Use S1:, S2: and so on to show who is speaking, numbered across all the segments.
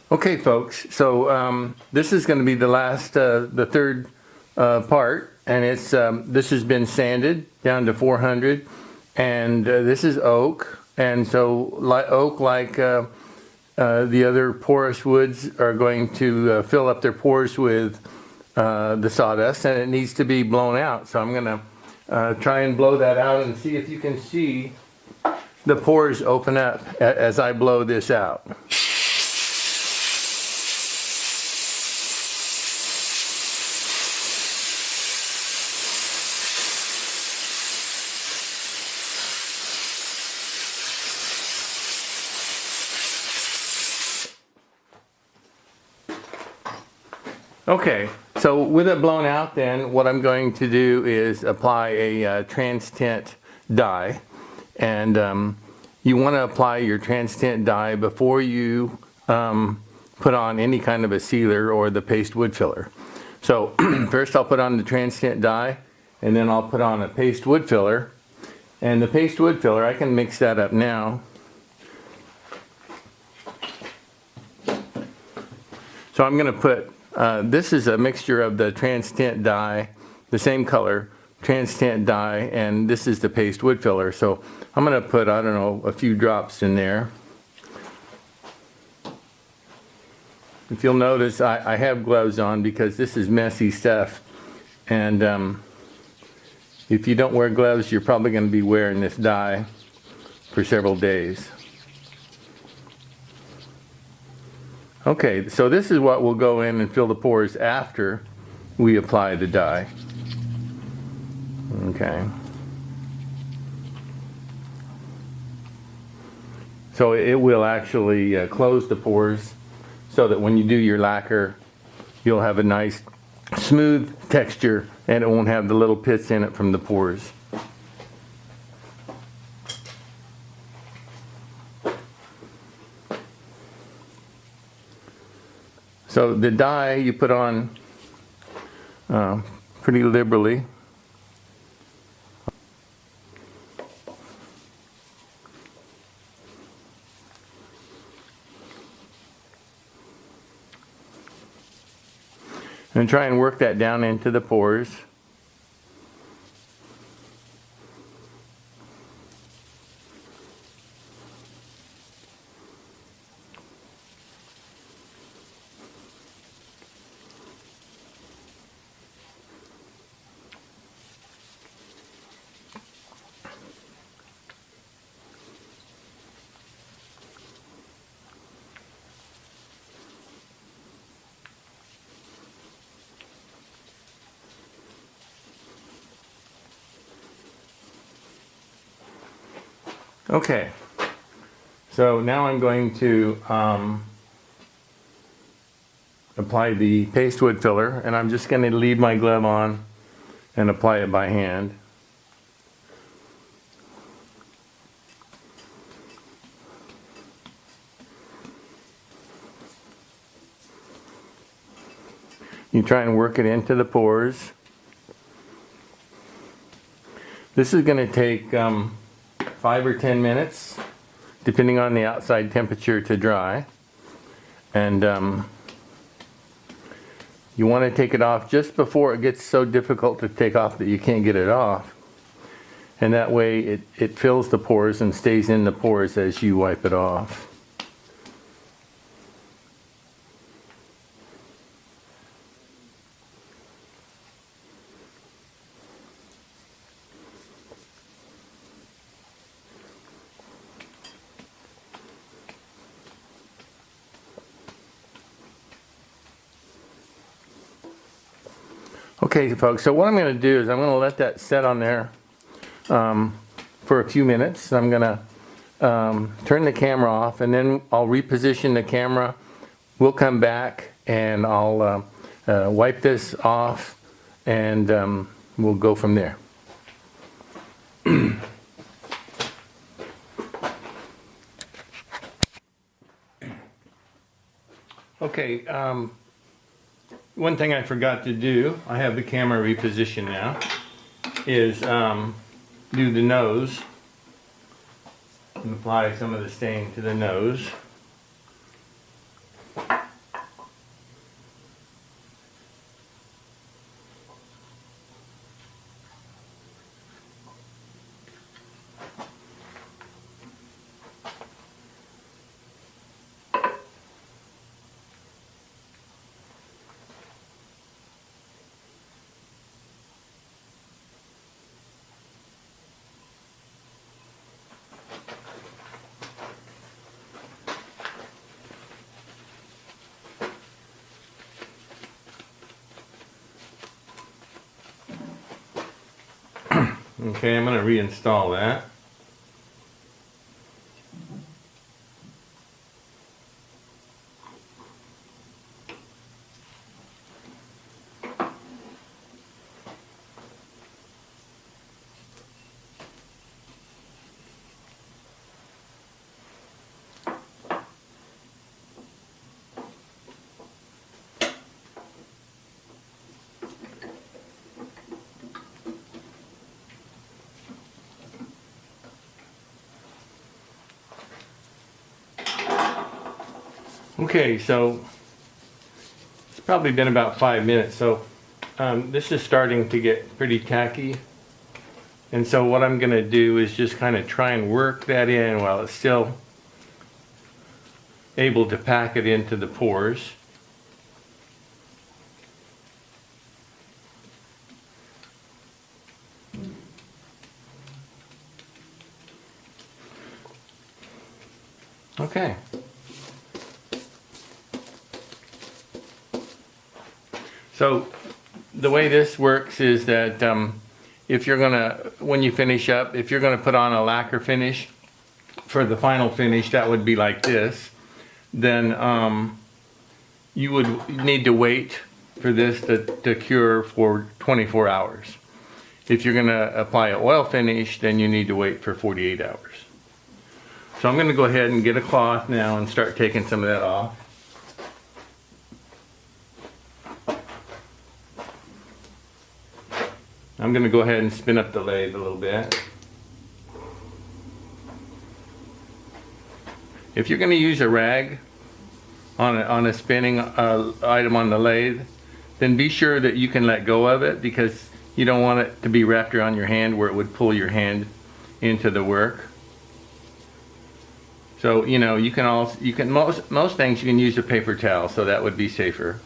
S1: Okay, folks, so this is going to be the last, the third part, and it's this has been sanded down to 400, and this is oak, and so oak, like the other porous woods, are going to fill up their pores with the sawdust, and it needs to be blown out. So I'm going to try and blow that out and see if you can see the pores open up as I blow this out. Okay, so with it blown out, then what I'm going to do is apply a trans tint dye, and you want to apply your trans tint dye before you put on any kind of a sealer or the paste wood filler. So first I'll put on the trans tint dye, and then I'll put on a paste wood filler, and the paste wood filler, I can mix that up now. So I'm going to put this is a mixture of the trans tint dye, the same color, trans tint dye, and this is the paste wood filler. So I'm going to put, I don't know, a few drops in there. If you'll notice, I have gloves on because this is messy stuff. And if you don't wear gloves, you're probably going to be wearing this dye for several days. Okay, so this is what will go in and fill the pores after we apply the dye. Okay. So it will actually close the pores so that when you do your lacquer, you'll have a nice smooth texture and it won't have the little pits in it from the pores. So the dye you put on pretty liberally. And try and work that down into the pores. Okay, so now I'm going to apply the paste wood filler, and I'm just going to leave my glove on and apply it by hand. You try and work it into the pores. This is going to take 5 or 10 minutes, depending on the outside temperature, to dry. And you want to take it off just before it gets so difficult to take off that you can't get it off. And that way it fills the pores and stays in the pores as you wipe it off. Okay, folks, so what I'm going to do is I'm going to let that set on there for a few minutes. I'm going to turn the camera off, and then I'll reposition the camera. We'll come back and I'll wipe this off, and we'll go from there. Okay, one thing I forgot to do, I have the camera repositioned now, is do the nose and apply some of the stain to the nose. Okay, I'm going to reinstall that. Okay, so it's probably been about 5 minutes, so this is starting to get pretty tacky. And so what I'm going to do is just kind of try and work that in while it's still able to pack it into the pores. Okay. So the way this works is that if you're gonna, when you finish up, if you're gonna put on a lacquer finish for the final finish, that would be like this, then you would need to wait for this to cure for 24 hours. If you're gonna apply an oil finish, then you need to wait for 48 hours. So I'm gonna go ahead and get a cloth now and start taking some of that off. I'm going to go ahead and spin up the lathe a little bit. If you're going to use a rag on a spinning item on the lathe, then be sure that you can let go of it, because you don't want it to be wrapped around your hand where it would pull your hand into the work. So, you know, most things you can use a paper towel, so that would be safer.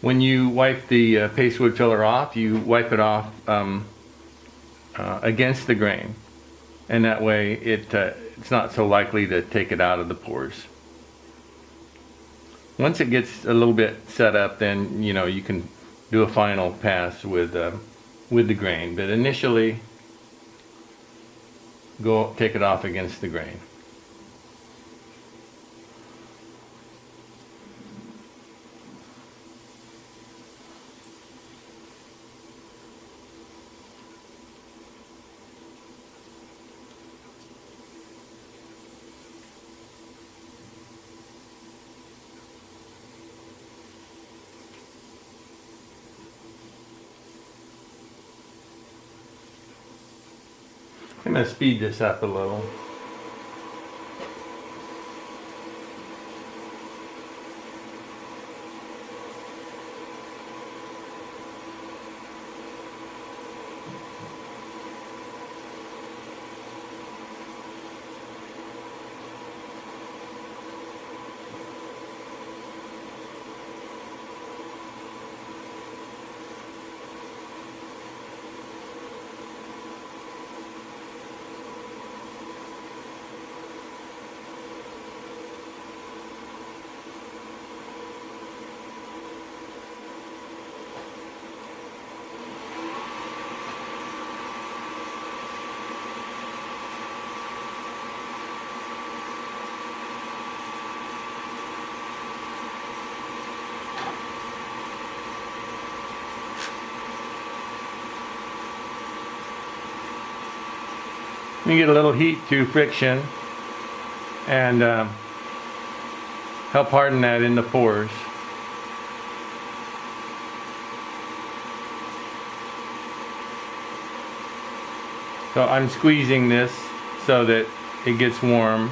S1: When you wipe the paste wood filler off, you wipe it off against the grain, and that way it's not so likely to take it out of the pores. Once it gets a little bit set up, then you know you can do a final pass with the grain, but initially take it off against the grain. I'm going to speed this up a little. You get a little heat through friction and help harden that in the pores. So I'm squeezing this so that it gets warm.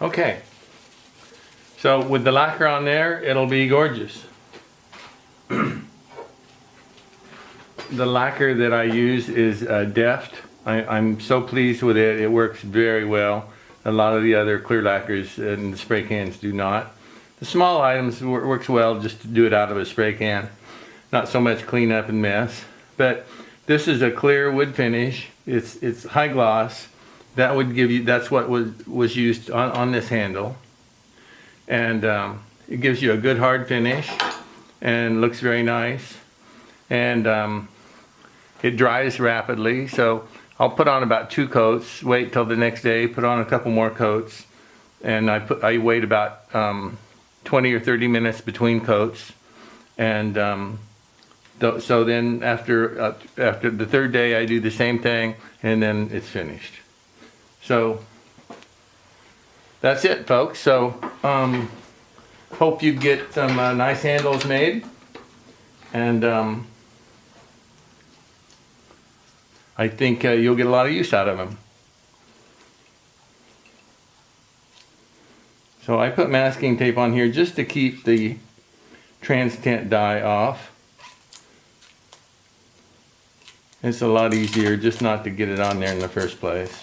S1: Okay. So with the lacquer on there, it'll be gorgeous. The lacquer that I use is Deft. I'm so pleased with it. It works very well. A lot of the other clear lacquers and spray cans do not. The small items works well just to do it out of a spray can. Not so much clean up and mess. But this is a clear wood finish. It's high gloss. That would give you, that's what was used on this handle. And it gives you a good hard finish and looks very nice. And it dries rapidly, so I'll put on about 2 coats, wait till the next day, put on a couple more coats, and I wait about 20 or 30 minutes between coats. And so then after the 3rd day I do the same thing, and then it's finished. So that's it, folks. So hope you get some nice handles made, and I think you'll get a lot of use out of them. So I put masking tape on here just to keep the trans-tint dye off. It's a lot easier just not to get it on there in the first place.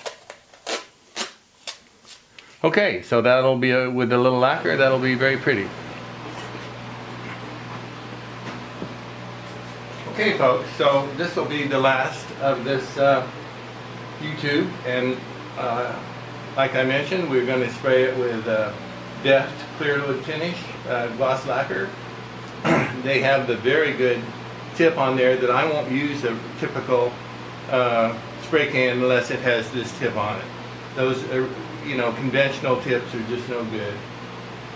S1: Okay, so that'll be with a little lacquer, that'll be very pretty. Okay, folks, so this will be the last of this YouTube, and like I mentioned, we're going to spray it with Deft Clear Wood Finish gloss lacquer. They have the very good tip on there that I won't use a typical spray can unless it has this tip on it. Those conventional tips are just no good.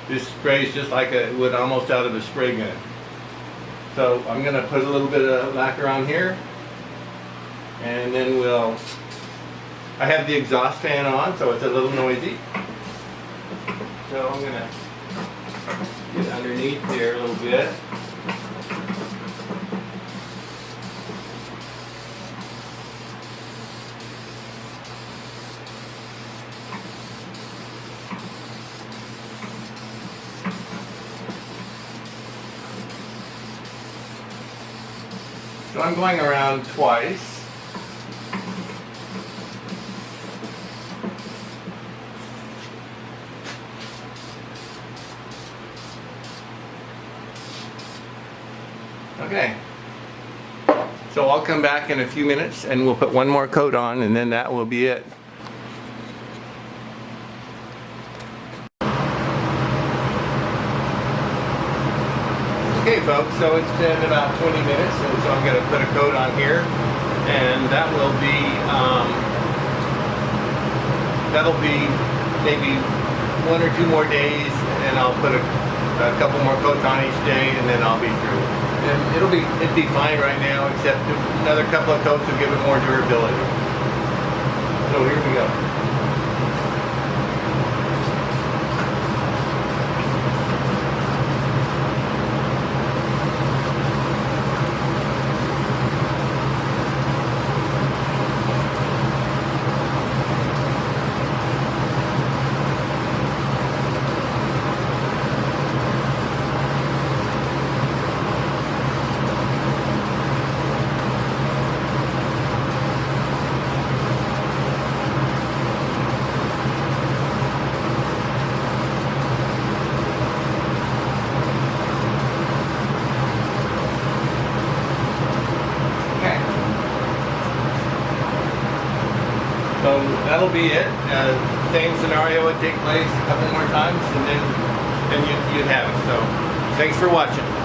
S1: This sprays just like it would almost out of a spray gun. So I'm going to put a little bit of lacquer on here, and then I have the exhaust fan on, so it's a little noisy. So I'm going to get underneath there a little bit. So I'm going around twice. Okay. So I'll come back in a few minutes and we'll put one more coat on, and then that will be it. Okay, folks, so it's been about 20 minutes, and so I'm going to put a coat on here, and that'll be maybe 1 or 2 more days, and I'll put a couple more coats on each day, and then I'll be through. And it'd be fine right now, except another couple of coats will give it more durability. So here we go. So that'll be it. Same scenario would take place a couple more times, and then you'd have it. So thanks for watching.